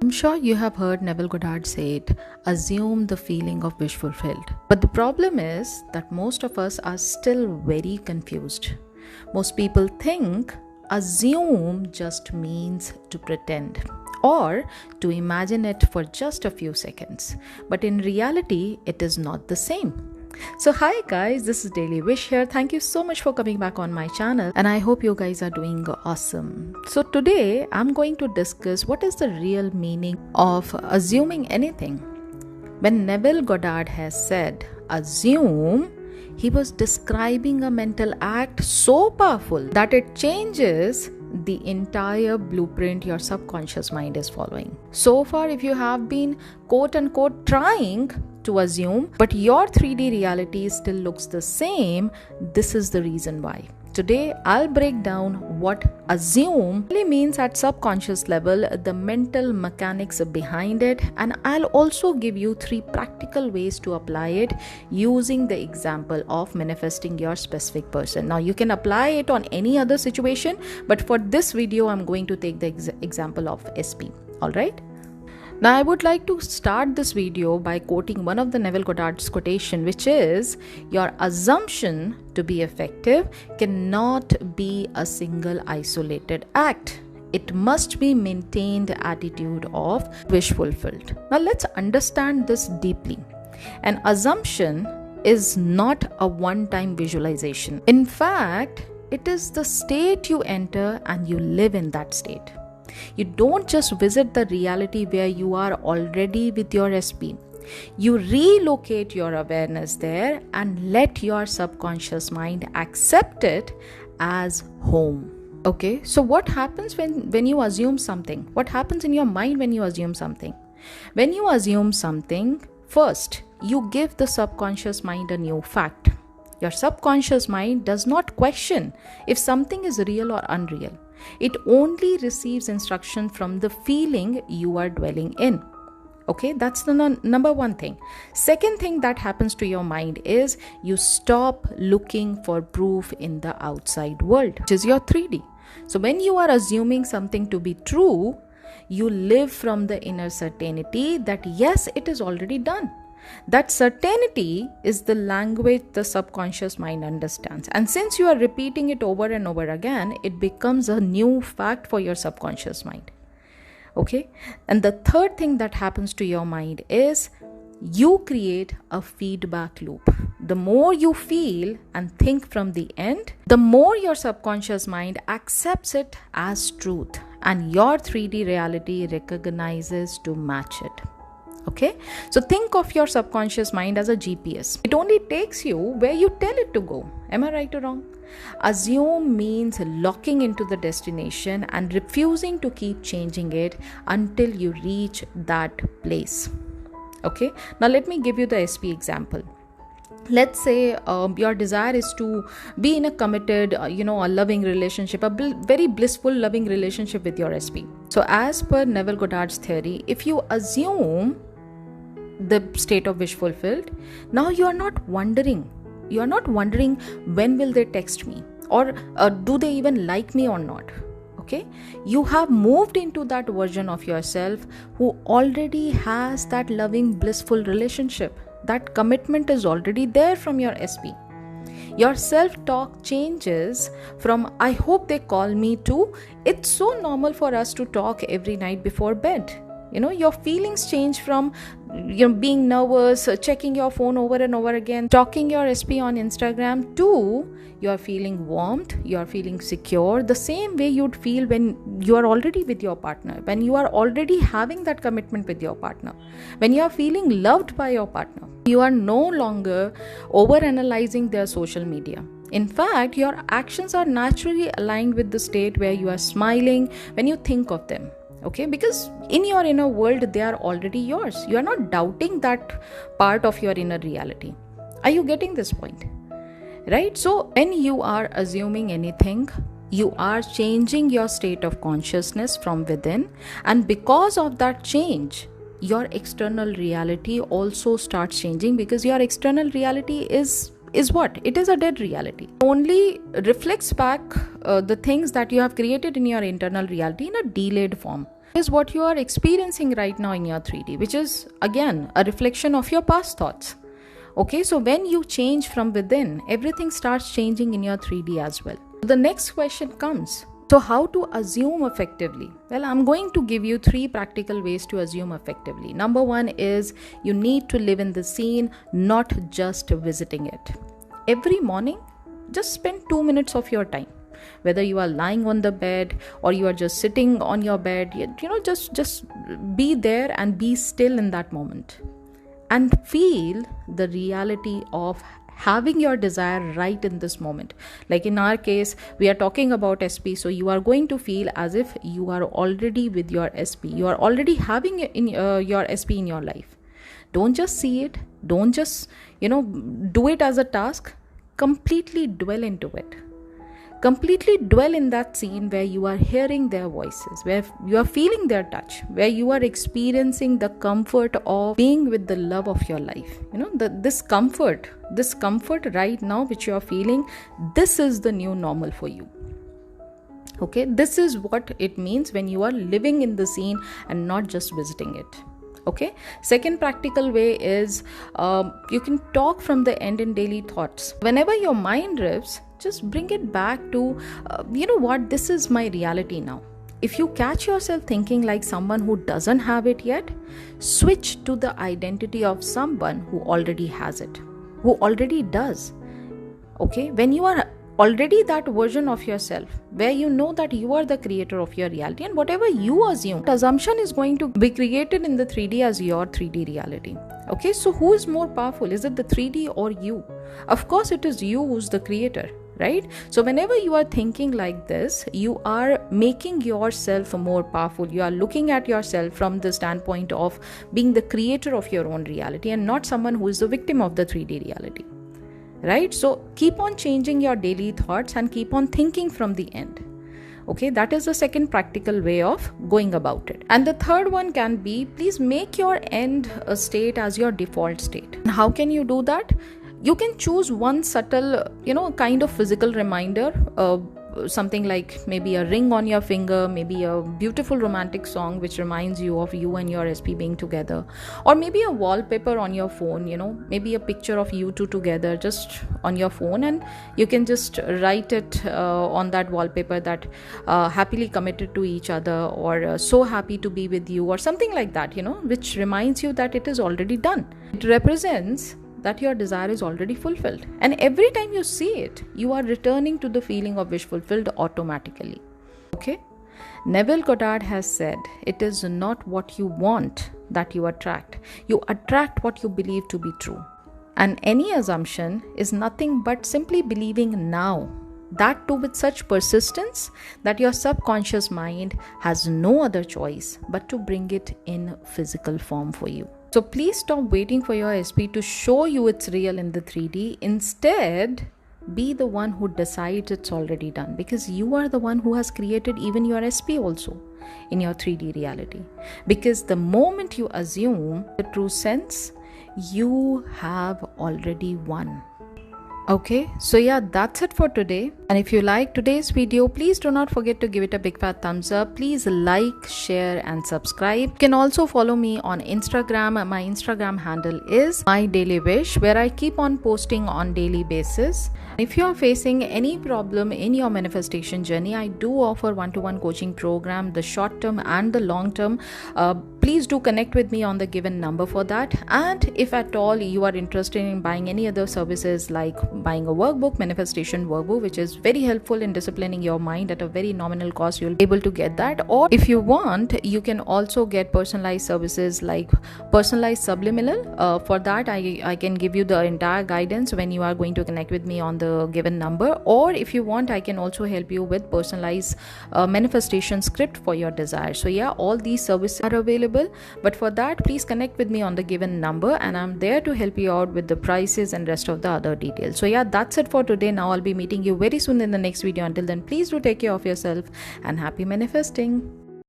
I'm sure you have heard Neville Goddard say it, assume the feeling of wish fulfilled. But the problem is that most of us are still very confused. Most people think assume just means to pretend or to imagine it for just a few seconds. But in reality, it is not the same. So hi guys, this is Daily Wish here. Thank you so much for coming back on my channel and I hope you guys are doing awesome. So today I'm going to discuss what is the real meaning of assuming anything. When Neville Goddard has said assume, he was describing a mental act so powerful that it changes the entire blueprint your subconscious mind is following. So far, if you have been quote unquote trying to assume, but your 3D reality still looks the same, this is the reason why. Today, I'll break down what assume really means at subconscious level, the mental mechanics behind it, and I'll also give you 3 practical ways to apply it using the example of manifesting your specific person. Now, you can apply it on any other situation, but for this video, I'm going to take the example of SP. All right? Now, I would like to start this video by quoting one of the Neville Goddard's quotation, which is, your assumption to be effective cannot be a single isolated act. It must be maintained attitude of wish fulfilled. Now, let's understand this deeply. An assumption is not a one-time visualization. In fact, it is the state you enter and you live in that state. You don't just visit the reality where you are already with your SP. You relocate your awareness there and let your subconscious mind accept it as home. Okay, so what happens when you assume something? What happens in your mind when you assume something? When you assume something, first, you give the subconscious mind a new fact. Your subconscious mind does not question if something is real or unreal. It only receives instruction from the feeling you are dwelling in. Okay, that's the number one thing. Second thing that happens to your mind is you stop looking for proof in the outside world, which is your 3D. So when you are assuming something to be true, you live from the inner certainty that yes, it is already done. That certainty is the language the subconscious mind understands. And since you are repeating it over and over again, it becomes a new fact for your subconscious mind. Okay? And the third thing that happens to your mind is you create a feedback loop. The more you feel and think from the end, the more your subconscious mind accepts it as truth and your 3D reality recognizes to match it. Okay, so think of your subconscious mind as a GPS. It only takes you where you tell it to go. Am I right or wrong? Assume means locking into the destination and refusing to keep changing it until you reach that place. Okay, now let me give you the SP example. Let's say your desire is to be in a committed, a loving relationship, a very blissful, loving relationship with your SP. So as per Neville Goddard's theory, if you assume the state of wish fulfilled, now you are not wondering when will they text me or do they even like me or not. Okay, you have moved into that version of yourself who already has that loving blissful relationship. That commitment is already there from your SP. Your self-talk changes from I hope they call me to it's so normal for us to talk every night before bed. Your feelings change from being nervous, checking your phone over and over again, talking your SP on Instagram to you're feeling warmth, you're feeling secure, the same way you'd feel when you are already with your partner, when you are already having that commitment with your partner, when you are feeling loved by your partner. You are no longer over-analyzing their social media. In fact, your actions are naturally aligned with the state where you are smiling when you think of them. Okay, because in your inner world, they are already yours. You are not doubting that part of your inner reality. Are you getting this point? Right? So when you are assuming anything, you are changing your state of consciousness from within. And because of that change, your external reality also starts changing because your external reality is what? It is a dead reality. Only reflects back the things that you have created in your internal reality in a delayed form. is what you are experiencing right now in your 3D, which is again a reflection of your past thoughts. Okay, so when you change from within, everything starts changing in your 3D as well. The next question comes, so how to assume effectively? Well, I'm going to give you 3 practical ways to assume effectively. Number 1 is you need to live in the scene, not just visiting it. Every morning, just spend 2 minutes of your time. Whether you are lying on the bed or you are just sitting on your bed, just be there and be still in that moment. And feel the reality of having your desire right in this moment. Like in our case, we are talking about SP, so you are going to feel as if you are already with your SP. You are already having your SP in your life. Don't just see it. Don't just, do it as a task. Completely dwell into it. Completely dwell in that scene where you are hearing their voices, where you are feeling their touch, where you are experiencing the comfort of being with the love of your life. This comfort right now which you are feeling, this is the new normal for you. Okay, this is what it means when you are living in the scene and not just visiting it. Okay, second practical way is you can talk from the end in daily thoughts. Whenever your mind drifts, just bring it back to, this is my reality now. If you catch yourself thinking like someone who doesn't have it yet, switch to the identity of someone who already has it, who already does. Okay, when you are already that version of yourself, where you know that you are the creator of your reality, and whatever you assume, the assumption is going to be created in the 3D as your 3D reality. Okay, so who is more powerful? Is it the 3D or you? Of course, it is you who's the creator, right? So whenever you are thinking like this, you are making yourself more powerful. You are looking at yourself from the standpoint of being the creator of your own reality and not someone who is the victim of the 3D reality. Right? So keep on changing your daily thoughts and keep on thinking from the end. Okay, that is the second practical way of going about it. And the third one can be, please make your end state as your default state. And how can you do that? You can choose one subtle, kind of physical reminder, something like maybe a ring on your finger, maybe a beautiful romantic song which reminds you of you and your SP being together, or maybe a wallpaper on your phone, maybe a picture of you two together just on your phone, and you can just write it on that wallpaper that happily committed to each other, or so happy to be with you, or something like that, which reminds you that it is already done. It represents that your desire is already fulfilled, and every time you see it, you are returning to the feeling of wish fulfilled automatically. Okay, Neville Goddard has said, it is not what you want that you attract what you believe to be true. And any assumption is nothing but simply believing now, that too with such persistence that your subconscious mind has no other choice but to bring it in physical form for you. So please stop waiting for your SP to show you it's real in the 3D. Instead, be the one who decides it's already done, because you are the one who has created even your SP also in your 3D reality. Because the moment you assume the true sense, you have already won. Okay, so yeah, that's it for today. And if you like today's video, please do not forget to give it a big fat thumbs up. Please like, share and subscribe. You can also follow me on Instagram. My Instagram handle is mydailywish, where I keep on posting on daily basis. If you are facing any problem in your manifestation journey, I do offer one-to-one coaching program, the short term and the long term. Please do connect with me on the given number for that. And if at all you are interested in buying any other services like buying a workbook, manifestation workbook, which is very helpful in disciplining your mind at a very nominal cost, you'll be able to get that. Or if you want, you can also get personalized services like personalized subliminal. For that, I can give you the entire guidance when you are going to connect with me on the given number. Or if you want, I can also help you with personalized manifestation script for your desire. So yeah, all these services are available, but for that, please connect with me on the given number, and I'm there to help you out with the prices and rest of the other details. So yeah, that's it for today. Now I'll be meeting you very soon in the next video. Until then, please do take care of yourself and happy manifesting.